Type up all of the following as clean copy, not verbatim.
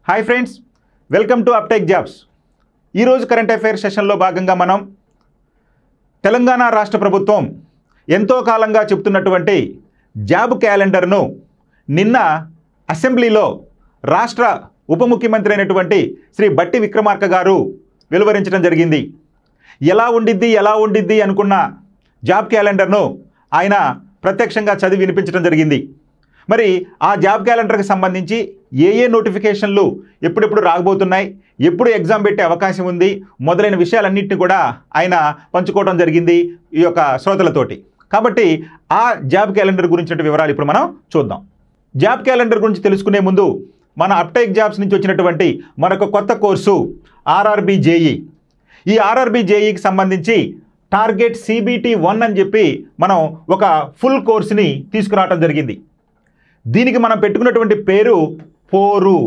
Hi friends, welcome to అప్టెక్ jobs. ఈరోజు current affairs సెషన్లో భాగంగా మనం తెలంగాణ రాష్ట్ర ప్రభుత్వం ఎంతో కాలంగా చెప్తున్నటువంటి జాబ్ క్యాలెండర్ను నిన్న అసెంబ్లీలో రాష్ట్ర ఉప ముఖ్యమంత్రి అయినటువంటి శ్రీ బట్టి విక్రమార్క గారు వెలువరించడం జరిగింది. ఎలా ఉండిద్ది అనుకున్న జాబ్ క్యాలెండర్ను ఆయన ప్రత్యక్షంగా చదివి వినిపించడం జరిగింది. మరి ఆ జాబ్ క్యాలెండర్కి సంబంధించి ఏ నోటిఫికేషన్లు ఎప్పుడెప్పుడు రాబోతున్నాయి, ఎప్పుడు ఎగ్జామ్ పెట్టే అవకాశం ఉంది, మొదలైన విషయాలన్నింటినీ కూడా ఆయన పంచుకోవడం జరిగింది ఈ యొక్క శ్రోతలతోటి. కాబట్టి ఆ జాబ్ క్యాలెండర్ గురించిన వివరాలు ఇప్పుడు మనం చూద్దాం. జాబ్ క్యాలెండర్ గురించి తెలుసుకునే ముందు మన అప్టెక్ జాబ్స్ నుంచి వచ్చినటువంటి మరొక కొత్త కోర్సు ఆర్ఆర్బీ జేఈ. ఈ ఆర్ఆర్బీ జేఈకి సంబంధించి టార్గెట్ CBT 1 అని చెప్పి మనం ఒక ఫుల్ కోర్సుని తీసుకురావడం జరిగింది. దీనికి మనం పెట్టుకున్నటువంటి పేరు పోరు.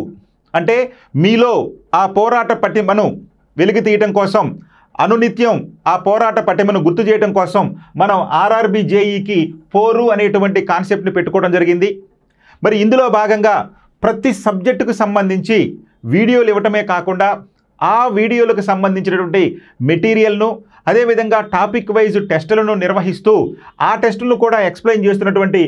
అంటే మీలో ఆ పోరాట పటిమను వెలికి తీయటం కోసం, అనునిత్యం ఆ పోరాట పటిమను గుర్తు చేయడం కోసం మనం ఆర్ఆర్బీ జేఈకి పోరు అనేటువంటి కాన్సెప్ట్ని పెట్టుకోవడం జరిగింది. మరి ఇందులో భాగంగా ప్రతి సబ్జెక్టుకు సంబంధించి వీడియోలు ఇవ్వటమే కాకుండా ఆ వీడియోలకు సంబంధించినటువంటి మెటీరియల్ను, అదేవిధంగా టాపిక్ వైజ్ టెస్టులను నిర్వహిస్తూ ఆ టెస్టులను కూడా ఎక్స్ప్లెయిన్ చేస్తున్నటువంటి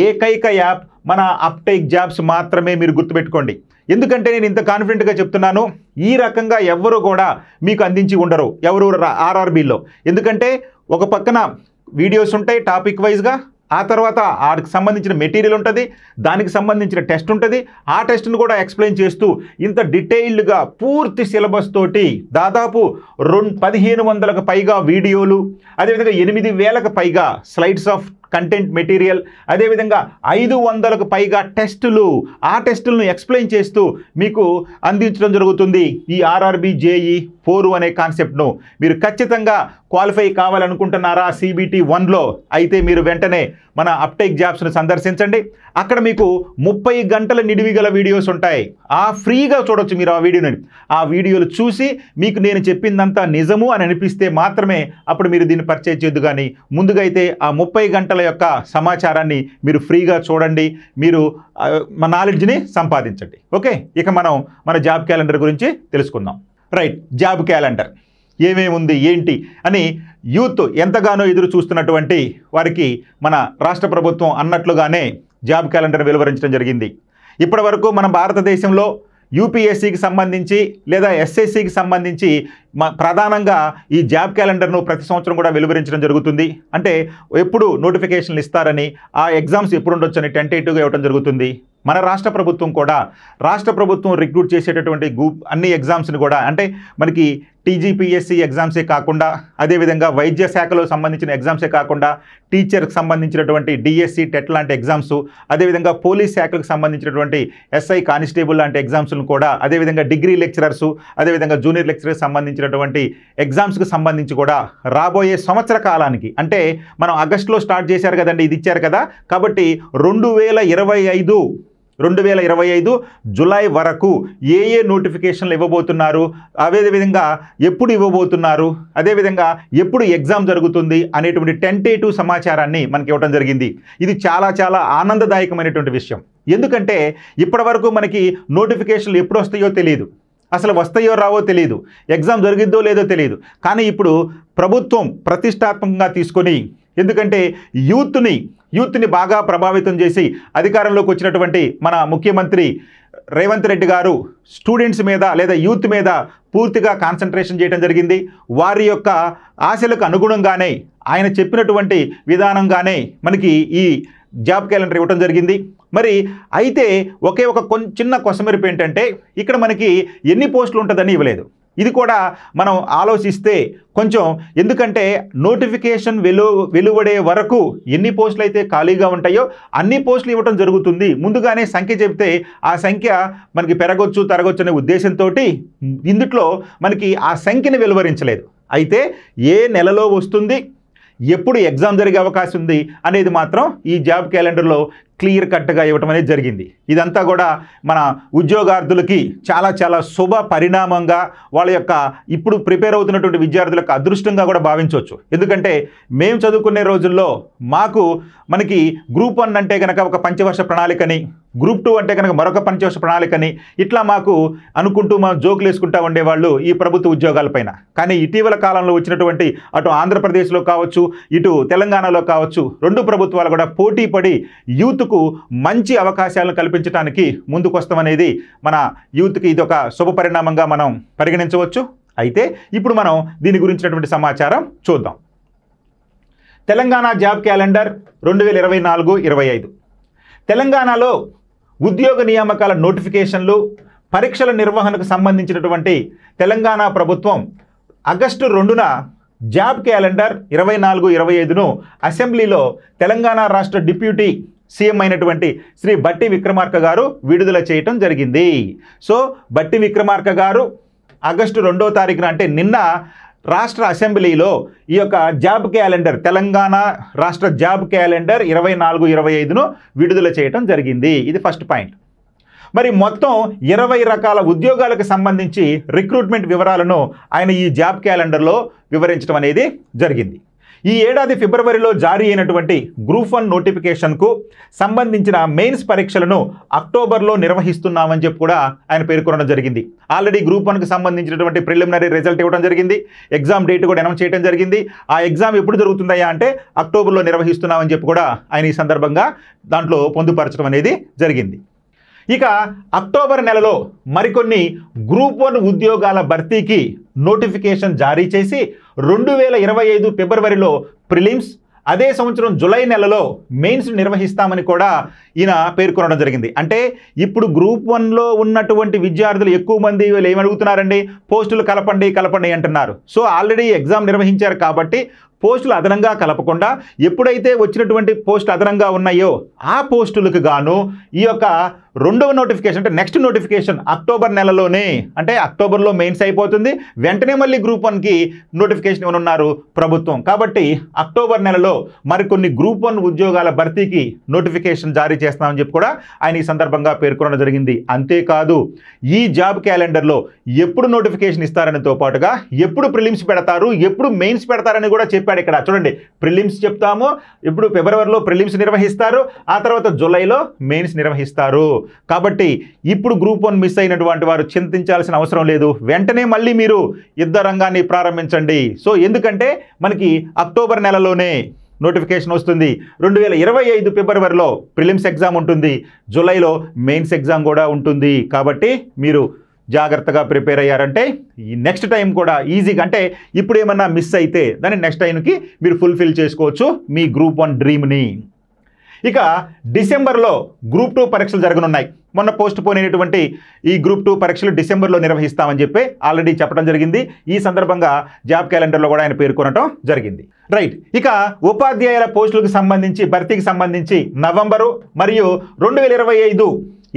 ఏకైక యాప్ మన అప్టెక్ జాబ్స్ మాత్రమే. మీరు గుర్తుపెట్టుకోండి. ఎందుకంటే నేను ఇంత కాన్ఫిడెంట్గా చెప్తున్నాను, ఈ రకంగా ఎవ్వరూ కూడా మీకు అందించి ఉండరు ఎవరు ఆర్ఆర్బీలో. ఎందుకంటే ఒక పక్కన వీడియోస్ ఉంటాయి టాపిక్ వైజ్గా, ఆ తర్వాత వాటికి సంబంధించిన మెటీరియల్ ఉంటుంది, దానికి సంబంధించిన టెస్ట్ ఉంటుంది, ఆ టెస్ట్ను కూడా ఎక్స్ప్లెయిన్ చేస్తూ ఇంత డీటెయిల్డ్గా పూర్తి సిలబస్ తోటి దాదాపు 1500కు పైగా వీడియోలు, అదేవిధంగా 8000కు పైగా స్లైడ్స్ ఆఫ్ కంటెంట్ మెటీరియల్, అదేవిధంగా 500కు పైగా టెస్టులు, ఆ టెస్టులను ఎక్స్ప్లెయిన్ చేస్తూ మీకు అందించడం జరుగుతుంది. ఈ ఆర్ఆర్బీ జేఈ పోరు అనే కాన్సెప్ట్ను మీరు ఖచ్చితంగా క్వాలిఫై కావాలనుకుంటున్నారా CBT 1లో? అయితే మీరు వెంటనే మన అప్టెక్ జాబ్స్ను సందర్శించండి. అక్కడ మీకు 30 గంటల నిడివి గల వీడియోస్ ఉంటాయి. ఫ్రీగా చూడొచ్చు మీరు ఆ వీడియోని. ఆ వీడియోలు చూసి మీకు నేను చెప్పిందంతా నిజము అని అనిపిస్తే మాత్రమే అప్పుడు మీరు దీన్ని పర్చేజ్ చేయొద్దు. కానీ ముందుగా అయితే ఆ 30 గంటల యొక్క సమాచారాన్ని మీరు ఫ్రీగా చూడండి, మీరు మన నాలెడ్జ్ని సంపాదించండి. ఓకే, ఇక మనం మన జాబ్ క్యాలెండర్ గురించి తెలుసుకుందాం. రైట్, జాబ్ క్యాలెండర్ ఏమేమి ఉంది ఏంటి అని యూత్ ఎంతగానో ఎదురు చూస్తున్నటువంటి వారికి మన రాష్ట్ర ప్రభుత్వం అన్నట్లుగానే జాబ్ క్యాలెండర్ వెలువరించడం జరిగింది. ఇప్పటి వరకు మన భారతదేశంలో యూపీఎస్సీకి సంబంధించి లేదా ఎస్ఎస్సికి సంబంధించి ప్రధానంగా ఈ జాబ్ క్యాలెండర్ను ప్రతి సంవత్సరం కూడా వెలువరించడం జరుగుతుంది. అంటే ఎప్పుడు నోటిఫికేషన్లు ఇస్తారని, ఆ ఎగ్జామ్స్ ఎప్పుడు ఉండొచ్చని టెంటేటివ్గా ఇవ్వడం జరుగుతుంది. మన రాష్ట్ర ప్రభుత్వం కూడా రిక్రూట్ చేసేటటువంటి అన్ని ఎగ్జామ్స్ని కూడా, అంటే మనకి TGPSC ఎగ్జామ్సే కాకుండా, అదేవిధంగా వైద్య శాఖలో సంబంధించిన ఎగ్జామ్సే కాకుండా టీచర్కి సంబంధించినటువంటి DSC టెట్ లాంటి ఎగ్జామ్స్, అదేవిధంగా పోలీస్ శాఖలకు సంబంధించినటువంటి SI కానిస్టేబుల్ లాంటి ఎగ్జామ్స్ను కూడా, అదేవిధంగా డిగ్రీ లెక్చరర్సు, అదేవిధంగా జూనియర్ లెక్చరర్స్ సంబంధించినటువంటి ఎగ్జామ్స్కి సంబంధించి కూడా రాబోయే సంవత్సర కాలానికి, అంటే మనం ఆగస్టులో స్టార్ట్ చేశారు కదండి, ఇది ఇచ్చారు కదా, కాబట్టి 2025 జులై వరకు ఏ నోటిఫికేషన్లు ఇవ్వబోతున్నారు, అదేవిధంగా ఎప్పుడు ఇవ్వబోతున్నారు, అదేవిధంగా ఎప్పుడు ఎగ్జామ్ జరుగుతుంది అనేటువంటి టెంటేటివ్ సమాచారాన్ని మనకి ఇవ్వడం జరిగింది. ఇది చాలా చాలా ఆనందదాయకమైనటువంటి విషయం. ఎందుకంటే ఇప్పటి వరకు మనకి నోటిఫికేషన్లు ఎప్పుడు వస్తాయో తెలియదు, అసలు వస్తాయో రావో తెలియదు, ఎగ్జామ్ జరిగిద్దో లేదో తెలియదు. కానీ ఇప్పుడు ప్రభుత్వం ప్రతిష్టాత్మకంగా తీసుకొని, ఎందుకంటే యూత్ని బాగా ప్రభావితం చేసి అధికారంలోకి వచ్చినటువంటి మన ముఖ్యమంత్రి రేవంత్ రెడ్డి గారు స్టూడెంట్స్ మీద లేదా యూత్ మీద పూర్తిగా కాన్సన్ట్రేషన్ చేయడం జరిగింది. వారి యొక్క ఆశలకు అనుగుణంగానే, ఆయన చెప్పినటువంటి విధానంగానే మనకి ఈ జాబ్ క్యాలెండర్ ఇవ్వడం జరిగింది. మరి అయితే ఒకే ఒక చిన్న కొసమెరుపు ఏంటంటే, ఇక్కడ మనకి ఎన్ని పోస్టులు ఉంటుందని ఇవ్వలేదు. ఇది కూడా మనం ఆలోచిస్తే కొంచెం, ఎందుకంటే నోటిఫికేషన్ వెలువడే వరకు ఎన్ని పోస్టులు అయితే ఖాళీగా ఉంటాయో అన్ని పోస్టులు ఇవ్వడం జరుగుతుంది. ముందుగానే సంఖ్య చెప్తే ఆ సంఖ్య మనకి పెరగొచ్చు తరగొచ్చు అనే ఉద్దేశంతో ఇందులో మనకి ఆ సంఖ్యని వెలువరించలేదు. అయితే ఏ నెలలో వస్తుంది, ఎప్పుడు ఎగ్జామ్ జరిగే అవకాశం ఉంది అనేది మాత్రం ఈ జాబ్ క్యాలెండర్లో క్లియర్ కట్గా ఇవ్వటం అనేది జరిగింది. ఇదంతా కూడా మన ఉద్యోగార్థులకి చాలా చాలా శుభ పరిణామంగా వాళ్ళ యొక్క ఇప్పుడు ప్రిపేర్ అవుతున్నటువంటి విద్యార్థులకు అదృష్టంగా కూడా భావించవచ్చు. ఎందుకంటే మేము చదువుకునే రోజుల్లో మనకి గ్రూప్ 1 అంటే కనుక ఒక పంచవర్ష ప్రణాళికని, గ్రూప్ 2 అంటే కనుక మరొక పంచవర్ష ప్రణాళికని ఇట్లా మాకు అనుకుంటూ మనం జోకులు వేసుకుంటూ ఉండేవాళ్ళు ఈ ప్రభుత్వ ఉద్యోగాలపైన. కానీ ఇటీవల కాలంలో వచ్చినటువంటి అటు ఆంధ్రప్రదేశ్లో కావచ్చు, ఇటు తెలంగాణలో కావచ్చు, రెండు ప్రభుత్వాలు కూడా పోటీ పడి యూత్కు మంచి అవకాశాలను కల్పించడానికి ముందుకు వస్తామనేది మన యూత్కి ఇది ఒక శుభ పరిణామంగా మనం పరిగణించవచ్చు. అయితే ఇప్పుడు మనం దీని గురించినటువంటి సమాచారం చూద్దాం. Telangana job calendar 2024-25. తెలంగాణలో ఉద్యోగ నియామకాల నోటిఫికేషన్లు, పరీక్షల నిర్వహణకు సంబంధించినటువంటి తెలంగాణ ప్రభుత్వం ఆగస్టు 2న జాబ్ క్యాలెండర్ 24-25ను అసెంబ్లీలో తెలంగాణ రాష్ట్ర డిప్యూటీ సీఎం అయినటువంటి శ్రీ బట్టి విక్రమార్క గారు విడుదల చేయటం జరిగింది. సో బట్టి విక్రమార్క గారు ఆగస్టు 2వ తారీఖున అంటే నిన్న రాష్ట్ర అసెంబ్లీలో ఈ యొక్క జాబ్ క్యాలెండర్, తెలంగాణ రాష్ట్ర జాబ్ క్యాలెండర్ 24-25ను విడుదల చేయటం జరిగింది. ఇది ఫస్ట్ పాయింట్. మరి మొత్తం 20 రకాల ఉద్యోగాలకు సంబంధించి రిక్రూట్మెంట్ వివరాలను ఆయన ఈ జాబ్ క్యాలెండర్లో వివరించడం అనేది జరిగింది. ఈ ఏడాది ఫిబ్రవరిలో జారీ అయినటువంటి గ్రూప్ 1 నోటిఫికేషన్కు సంబంధించిన మెయిన్స్ పరీక్షలను అక్టోబర్లో నిర్వహిస్తున్నామని చెప్పి కూడా ఆయన పేర్కొనడం జరిగింది. ఆల్రెడీ గ్రూప్ 1కి సంబంధించినటువంటి ప్రిలిమినరీ రిజల్ట్ ఇవ్వడం జరిగింది. ఎగ్జామ్ డేట్ కూడా అనౌన్స్ చేయడం జరిగింది. ఆ ఎగ్జామ్ ఎప్పుడు జరుగుతుందయ్యా అంటే అక్టోబర్లో నిర్వహిస్తున్నామని చెప్పి కూడా ఆయన ఈ సందర్భంగా దాంట్లో పొందుపరచడం అనేది జరిగింది. ఇక అక్టోబర్ నెలలో మరికొన్ని గ్రూప్ 1 ఉద్యోగాల భర్తీకి నోటిఫికేషన్ జారీ చేసి 2025 ఫిబ్రవరిలో ప్రిలిమ్స్, అదే సంవత్సరం జూలై నెలలో మెయిన్స్ నిర్వహిస్తామని కూడా ఈయన పేర్కొనడం జరిగింది. అంటే ఇప్పుడు గ్రూప్ 1లో ఉన్నటువంటి విద్యార్థులు ఎక్కువ మంది వీళ్ళు ఏమడుగుతున్నారండి, పోస్టులు కలపండి అంటున్నారు. సో ఆల్రెడీ ఎగ్జామ్ నిర్వహించారు కాబట్టి పోస్టులు అదనంగా కలపకుండా ఎప్పుడైతే వచ్చినటువంటి పోస్టులు అదనంగా ఉన్నాయో ఆ పోస్టులకు గాను ఈ యొక్క రెండవ నోటిఫికేషన్ అంటే నెక్స్ట్ నోటిఫికేషన్ అక్టోబర్ నెలలోనే, అంటే అక్టోబర్లో మెయిన్స్ అయిపోతుంది, వెంటనే మళ్ళీ గ్రూప్ 1కి నోటిఫికేషన్ ఇవ్వనున్నారు ప్రభుత్వం. కాబట్టి అక్టోబర్ నెలలో మరికొన్ని గ్రూప్ 1 ఉద్యోగాల భర్తీకి నోటిఫికేషన్ జారీ చేస్తామని చెప్పి కూడా ఆయన ఈ సందర్భంగా పేర్కొనడం జరిగింది. అంతేకాదు ఈ జాబ్ క్యాలెండర్లో ఎప్పుడు నోటిఫికేషన్ ఇస్తారనితో పాటుగా ఎప్పుడు ప్రిలిమ్స్ పెడతారు, ఎప్పుడు మెయిన్స్ పెడతారని కూడా చెప్పారు. ఇక్కడ చూడండి, ప్రిలిమ్స్ చెప్తాము, ఇప్పుడు ఫిబ్రవరిలో ప్రిలిమ్స్ నిర్వహిస్తారు, ఆ తర్వాత జూలైలో మెయిన్స్ నిర్వహిస్తారు. కాబట్టి ఇప్పుడు గ్రూప్ 1 మిస్ అయినటువంటి వారు చింతించాల్సిన అవసరం లేదు. వెంటనే మళ్ళీ మీరు యుద్ధ రంగాన్ని ప్రారంభించండి. సో ఎందుకంటే మనకి అక్టోబర్ నెలలోనే నోటిఫికేషన్ వస్తుంది. 2025 ఫిబ్రవరిలో ప్రిలిమ్స్ ఎగ్జామ్ ఉంటుంది, జూలైలో మెయిన్స్ ఎగ్జామ్ కూడా ఉంటుంది. కాబట్టి మీరు జాగ్రత్తగా ప్రిపేర్ అయ్యారంటే ఈ నెక్స్ట్ టైం కూడా ఈజీగా, అంటే ఇప్పుడు ఏమన్నా మిస్ అయితే దాన్ని నెక్స్ట్ టైంకి మీరు ఫుల్ఫిల్ చేసుకోవచ్చు మీ గ్రూప్ 1 డ్రీమ్ని. ఇక డిసెంబర్లో గ్రూప్ 2 పరీక్షలు జరగనున్నాయి. మొన్న పోస్ట్ పోన్ అయినటువంటి ఈ గ్రూప్ 2 పరీక్షలు డిసెంబర్లో నిర్వహిస్తామని చెప్పి ఆల్రెడీ చెప్పడం జరిగింది. ఈ సందర్భంగా జాబ్ క్యాలెండర్లో కూడా ఆయన పేర్కొనడం జరిగింది. రైట్. ఇక ఉపాధ్యాయుల పోస్టులకు సంబంధించి భర్తీకి సంబంధించి నవంబరు మరియు 2025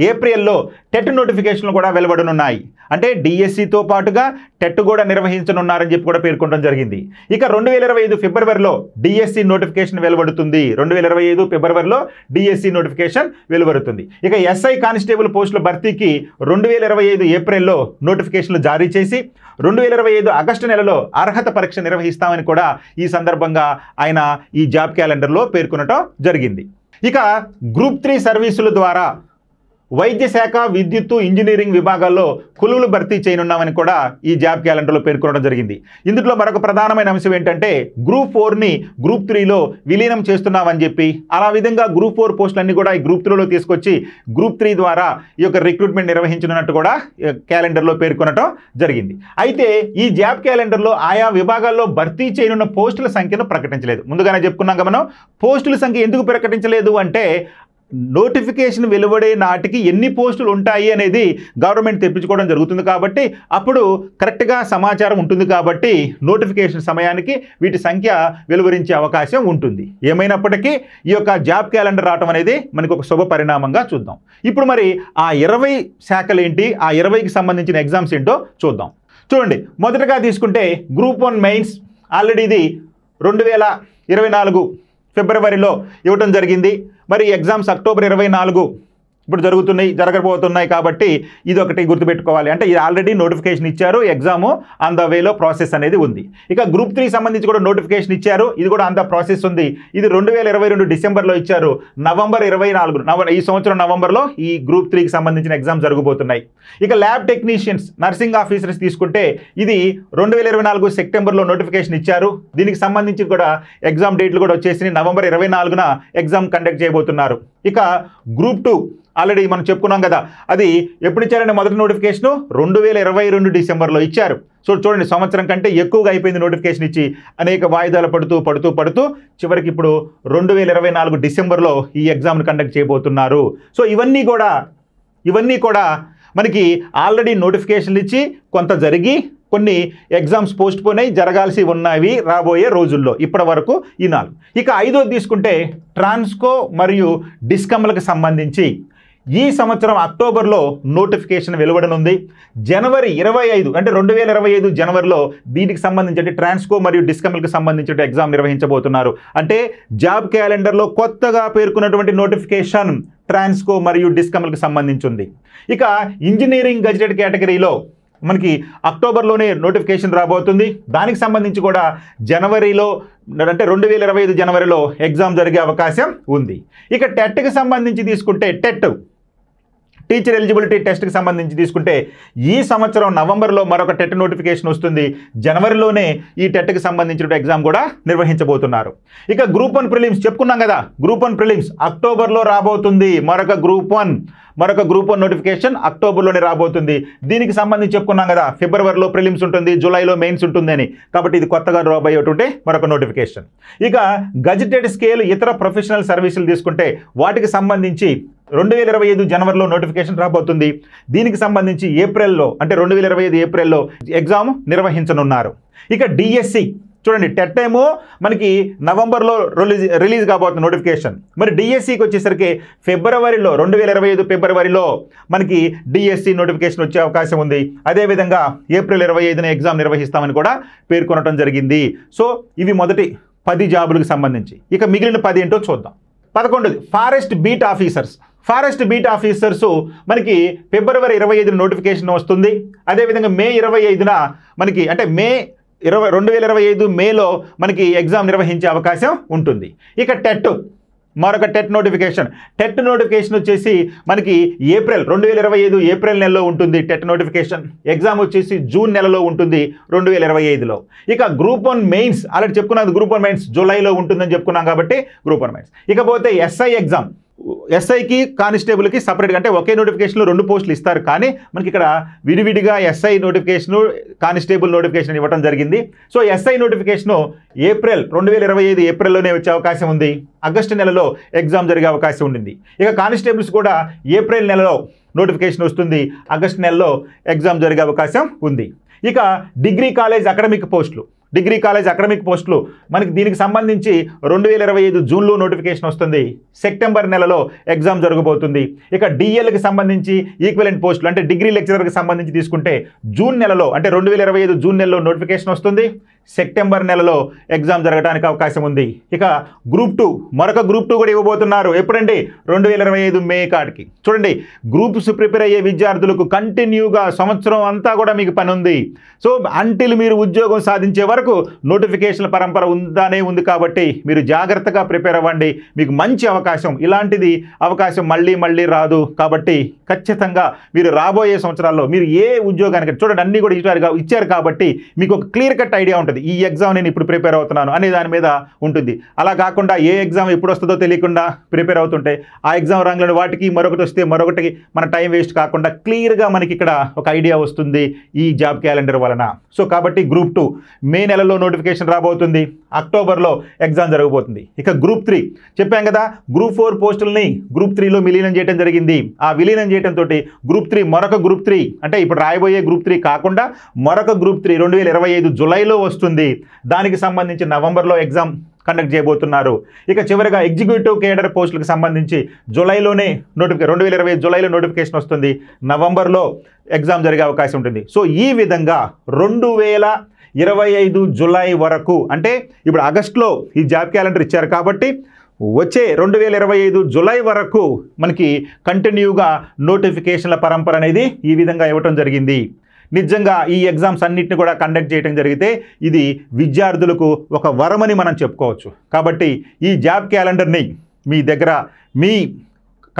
ఏప్రిల్లో టెట్ నోటిఫికేషన్లు కూడా వెలువడనున్నాయి. అంటే డిఎస్సితో పాటుగా టెట్ కూడా నిర్వహించనున్నారని చెప్పి కూడా పేర్కొనడం జరిగింది. ఇక 2025 ఫిబ్రవరిలో డిఎస్సి నోటిఫికేషన్ వెలువడుతుంది. 2025 ఫిబ్రవరిలో డిఎస్సి నోటిఫికేషన్ వెలువడుతుంది. ఇక ఎస్ఐ కానిస్టేబుల్ పోస్టుల భర్తీకి 2025 ఏప్రిల్లో నోటిఫికేషన్లు జారీ చేసి 2025 ఆగస్టు నెలలో అర్హత పరీక్ష నిర్వహిస్తామని కూడా ఈ సందర్భంగా ఆయన ఈ జాబ్ క్యాలెండర్లో పేర్కొనడం జరిగింది. ఇక గ్రూప్ 3 సర్వీసుల ద్వారా వైద్య శాఖ, విద్యుత్తు, ఇంజనీరింగ్ విభాగాల్లో కొలువులు భర్తీ చేయనున్నామని కూడా ఈ జాబ్ క్యాలెండర్లో పేర్కొనడం జరిగింది. ఇందులో మరొక ప్రధానమైన అంశం ఏంటంటే గ్రూప్ 4ని గ్రూప్ 3లో విలీనం చేస్తున్నామని చెప్పి, అలా విధంగా గ్రూప్ 4 పోస్టులన్నీ కూడా ఈ గ్రూప్ 3లో తీసుకొచ్చి గ్రూప్ 3 ద్వారా ఈ యొక్క రిక్రూట్మెంట్ నిర్వహించనున్నట్టు కూడా క్యాలెండర్లో పేర్కొనడం జరిగింది. అయితే ఈ జాబ్ క్యాలెండర్లో ఆయా విభాగాల్లో భర్తీ చేయనున్న పోస్టుల సంఖ్యను ప్రకటించలేదు. ముందుగానే చెప్పుకున్నాం మనం, పోస్టుల సంఖ్య ఎందుకు ప్రకటించలేదు అంటే నోటిఫికేషన్ వెలువడే నాటికి ఎన్ని పోస్టులు ఉంటాయి అనేది గవర్నమెంట్ తెప్పించుకోవడం జరుగుతుంది. కాబట్టి అప్పుడు కరెక్ట్గా సమాచారం ఉంటుంది. కాబట్టి నోటిఫికేషన్ సమయానికి వీటి సంఖ్య వెలువరించే అవకాశం ఉంటుంది. ఏమైనప్పటికీ ఈ యొక్క జాబ్ క్యాలెండర్ రావడం అనేది మనకు ఒక శుభ పరిణామంగా చూద్దాం. ఇప్పుడు మరి ఆ 20 శాఖలు ఏంటి, ఆ 20కి సంబంధించిన ఎగ్జామ్స్ ఏంటో చూద్దాం. చూడండి, మొదటగా తీసుకుంటే గ్రూప్ 1 మెయిన్స్ ఆల్రెడీ ఇది 2024 ఫిబ్రవరిలో ఇవ్వటం జరిగింది. మరి ఎగ్జామ్స్ అక్టోబర్ 24 ఇప్పుడు జరగబోతున్నాయి కాబట్టి ఇది ఒకటి గుర్తుపెట్టుకోవాలి. అంటే ఇది ఆల్రెడీ నోటిఫికేషన్ ఇచ్చారు, ఎగ్జామ్ ఆన్ ద వేలో ప్రాసెస్ అనేది ఉంది. ఇక గ్రూప్ 3 సంబంధించి కూడా నోటిఫికేషన్ ఇచ్చారు, ఇది కూడా ఆన్ ద ప్రాసెస్ ఉంది. ఇది 2022 డిసెంబర్లో ఇచ్చారు. నవంబర్ 24 ఈ సంవత్సరం నవంబర్లో ఈ గ్రూప్ 3కి సంబంధించిన ఎగ్జామ్ జరగబోతున్నాయి. ఇక ల్యాబ్ టెక్నీషియన్స్, నర్సింగ్ ఆఫీసర్స్ తీసుకుంటే ఇది 2024 సెప్టెంబర్లో నోటిఫికేషన్ ఇచ్చారు. దీనికి సంబంధించి కూడా ఎగ్జామ్ డేట్లు కూడా వచ్చేసి నవంబర్ 24న ఎగ్జామ్ కండక్ట్ చేయబోతున్నారు. ఇక గ్రూప్ 2 ఆల్రెడీ మనం చెప్పుకున్నాం కదా, అది ఎప్పుడు ఇచ్చారంటే మొదటి నోటిఫికేషను 2022 డిసెంబర్లో ఇచ్చారు. సో చూడండి, సంవత్సరం కంటే ఎక్కువగా అయిపోయింది నోటిఫికేషన్ ఇచ్చి, అనేక వాయిదాలు పడుతూ చివరికి ఇప్పుడు 2024 డిసెంబర్లో ఈ ఎగ్జామ్ను కండక్ట్ చేయబోతున్నారు. సో ఇవన్నీ కూడా మనకి ఆల్రెడీ నోటిఫికేషన్లు ఇచ్చి కొంత జరిగి కొన్ని ఎగ్జామ్స్ పోస్ట్ పోన్ అయి జరగాల్సి ఉన్నవి రాబోయే రోజుల్లో ఇప్పటి వరకు ఈ 4. ఇక 5వ తీసుకుంటే ట్రాన్స్కో మరియు డిస్కమ్లకు సంబంధించి ఈ సంవత్సరం అక్టోబర్లో నోటిఫికేషన్ వెలువడనుంది. జనవరి 25 అంటే 2025 జనవరిలో దీనికి సంబంధించి అంటే ట్రాన్స్కో మరియు డిస్కమ్లకు సంబంధించిన ఎగ్జామ్ నిర్వహించబోతున్నారు. అంటే జాబ్ క్యాలెండర్లో కొత్తగా పేర్కొన్నటువంటి నోటిఫికేషన్ ట్రాన్స్కో మరియు డిస్కమ్లకు సంబంధించి ఉంది. ఇక ఇంజనీరింగ్ గజెటెడ్ కేటగిరీలో మనకి అక్టోబర్లోనే నోటిఫికేషన్ రాబోతుంది. దానికి సంబంధించి కూడా జనవరిలో అంటే 2025 జనవరిలో ఎగ్జామ్ జరిగే అవకాశం ఉంది. ఇక టెట్కి సంబంధించి తీసుకుంటే టీచర్ ఎలిజిబిలిటీ టెస్ట్కి సంబంధించి తీసుకుంటే ఈ సంవత్సరం నవంబర్లో మరొక టెట్ నోటిఫికేషన్ వస్తుంది. జనవరిలోనే ఈ టెట్కి సంబంధించిన ఎగ్జామ్ కూడా నిర్వహించబోతున్నారు. ఇక గ్రూప్ 1 ప్రిలిమ్స్ చెప్పుకున్నాం కదా, గ్రూప్ 1 ప్రిలిమ్స్ అక్టోబర్లో రాబోతుంది. మరొక గ్రూప్ 1 నోటిఫికేషన్ అక్టోబర్లోనే రాబోతుంది. దీనికి సంబంధించి చెప్పుకున్నాం కదా, ఫిబ్రవరిలో ప్రిలిమ్స్ ఉంటుంది, జూలైలో మెయిన్స్ ఉంటుందని. కాబట్టి ఇది కొత్తగా రాబోయేటువంటి మరొక నోటిఫికేషన్. ఇక గజెటెడ్ స్కేల్ ఇతర ప్రొఫెషనల్ సర్వీసులు తీసుకుంటే వాటికి సంబంధించి 2025 జనవరిలో నోటిఫికేషన్ రాబోతుంది. దీనికి సంబంధించి ఏప్రిల్లో అంటే 2025 ఏప్రిల్లో ఎగ్జామ్ నిర్వహించనున్నారు. ఇక డిఎస్సి చూడండి, టెట్ ఏమో మనకి నవంబర్లో రిలీజ్ కాబోతుంది నోటిఫికేషన్. మరి డిఎస్సికి వచ్చేసరికి 2025 ఫిబ్రవరిలో మనకి డిఎస్సి నోటిఫికేషన్ వచ్చే అవకాశం ఉంది. అదేవిధంగా ఏప్రిల్ 25న ఎగ్జామ్ నిర్వహిస్తామని కూడా పేర్కొనడం జరిగింది. సో ఇవి మొదటి 10 జాబులకు సంబంధించి. ఇక మిగిలిన 10 ఏంటో చూద్దాం. 11 ఫారెస్ట్ బీట్ ఆఫీసర్స్ మనకి ఫిబ్రవరి 25న నోటిఫికేషన్ వస్తుంది. అదేవిధంగా మే 25న మనకి అంటే 2025 మేలో మనకి ఎగ్జామ్ నిర్వహించే అవకాశం ఉంటుంది. ఇక మరొక టెట్ నోటిఫికేషన్ వచ్చేసి మనకి 2025 ఏప్రిల్ నెలలో ఉంటుంది టెట్ నోటిఫికేషన్. ఎగ్జామ్ వచ్చేసి జూన్ నెలలో ఉంటుంది 2025లో. ఇక గ్రూప్ 1 మెయిన్స్ ఆల్రెడీ చెప్పుకున్నాం, గ్రూప్ 1 మెయిన్స్ జూలైలో ఉంటుందని చెప్పుకున్నాం కాబట్టి గ్రూప్ 1 మెయిన్స్. ఇకపోతే ఎస్ఐ ఎగ్జామ్, ఎస్ఐకి కానిస్టేబుల్కి సపరేట్గా అంటే ఒకే నోటిఫికేషన్లో 2 పోస్టులు ఇస్తారు, కానీ మనకి ఇక్కడ విడివిడిగా ఎస్ఐ నోటిఫికేషను కానిస్టేబుల్ నోటిఫికేషన్ ఇవ్వడం జరిగింది. సో ఎస్ఐ నోటిఫికేషను 2025 ఏప్రిల్లోనే వచ్చే అవకాశం ఉంది. ఆగస్టు నెలలో ఎగ్జామ్ జరిగే అవకాశం ఉండింది. ఇక కానిస్టేబుల్స్ కూడా ఏప్రిల్ నెలలో నోటిఫికేషన్ వస్తుంది, ఆగస్టు నెలలో ఎగ్జామ్ జరిగే అవకాశం ఉంది. ఇక డిగ్రీ కాలేజ్ అకాడమిక్ పోస్టులు మనకి దీనికి సంబంధించి 2025 జూన్లో నోటిఫికేషన్ వస్తుంది, సెప్టెంబర్ నెలలో ఎగ్జామ్ జరగబోతుంది. ఇక డిఎల్కి సంబంధించి ఈక్వలెంట్ పోస్టులు అంటే డిగ్రీ లెక్చరర్కి సంబంధించి తీసుకుంటే జూన్ నెలలో అంటే 2025 జూన్ నెలలో నోటిఫికేషన్ వస్తుంది, సెప్టెంబర్ నెలలో ఎగ్జామ్ జరగడానికి అవకాశం ఉంది. ఇక మరొక గ్రూప్ 2 కూడా ఇవ్వబోతున్నారు. ఎప్పుడండి? 2025 మే కాడికి. చూడండి, గ్రూప్స్ ప్రిపేర్ అయ్యే విద్యార్థులకు కంటిన్యూగా సంవత్సరం అంతా కూడా మీకు పని ఉంది. సో అంటిల్ మీరు ఉద్యోగం సాధించే వరకు నోటిఫికేషన్ల పరంపర ఉంది కాబట్టి మీరు జాగ్రత్తగా ప్రిపేర్ అవ్వండి. మీకు మంచి అవకాశం, ఇలాంటిది అవకాశం మళ్ళీ రాదు. కాబట్టి ఖచ్చితంగా మీరు రాబోయే సంవత్సరాల్లో మీరు ఏ ఉద్యోగానికి చూడండి అన్నీ కూడా ఇచ్చారు కాబట్టి మీకు ఒక క్లియర్ కట్ ఐడియా ఉంటుంది. ఈ ఎగ్జామ్ నేను ఇప్పుడు ప్రిపేర్ అవుతున్నాను అనే దాని మీద ఉంటుంది. అలా కాకుండా ఏ ఎగ్జామ్ ఎప్పుడు వస్తుందో తెలియకుండా ప్రిపేర్ అవుతుంటే ఆ ఎగ్జామ్ రంగులను వాటికి మరొకటి వస్తే మరొకటి మన టైం వేస్ట్ కాకుండా క్లియర్గా మనకి ఇక్కడ ఒక ఐడియా వస్తుంది ఈ జాబ్ క్యాలెండర్ వలన. సో కాబట్టి గ్రూప్ 2 మే నెలలో నోటిఫికేషన్ రాబోతుంది, అక్టోబర్లో ఎగ్జామ్ జరగబోతుంది. ఇక గ్రూప్ 3 చెప్పాం కదా, గ్రూప్ 4 పోస్టులని గ్రూప్ 3లో విలీనం చేయడం జరిగింది. ఆ విలీనం చేయడంతో గ్రూప్ 3 మరొక గ్రూప్ 3 అంటే ఇప్పుడు రాయబోయే గ్రూప్ 3 కాకుండా మరొక గ్రూప్ 3 2025 జూలైలో వస్తుంది. దానికి సంబంధించి నవంబర్లో ఎగ్జామ్ కండక్ట్ చేయబోతున్నారు. ఇక చివరిగా ఎగ్జిక్యూటివ్ కేడర్ పోస్టులకు సంబంధించి 2025 జూలైలో నోటిఫికేషన్ వస్తుంది, నవంబర్లో ఎగ్జామ్ జరిగే అవకాశం ఉంటుంది. సో ఈ విధంగా 25 జూలై వరకు, అంటే ఇప్పుడు ఆగస్టులో ఈ జాబ్ క్యాలెండర్ ఇచ్చారు కాబట్టి వచ్చే 2025 జూలై వరకు మనకి కంటిన్యూగా నోటిఫికేషన్ల పరంపర అనేది ఈ విధంగా ఇవ్వటం జరిగింది. నిజంగా ఈ ఎగ్జామ్స్ అన్నిటిని కూడా కండక్ట్ చేయడం జరిగితే ఇది విద్యార్థులకు ఒక వరమని మనం చెప్పుకోవచ్చు. కాబట్టి ఈ జాబ్ క్యాలెండర్ని మీ దగ్గర మీ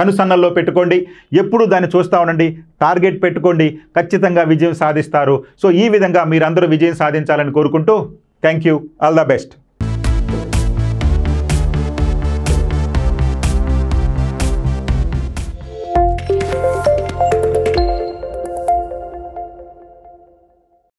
కనుసన్నల్లో పెట్టుకోండి, ఎప్పుడు దాన్ని చూస్తూ ఉండండి, టార్గెట్ పెట్టుకోండి, ఖచ్చితంగా విజయం సాధిస్తారు. సో ఈ విధంగా మీరందరూ విజయం సాధించాలని కోరుకుంటూ thank you, all the best.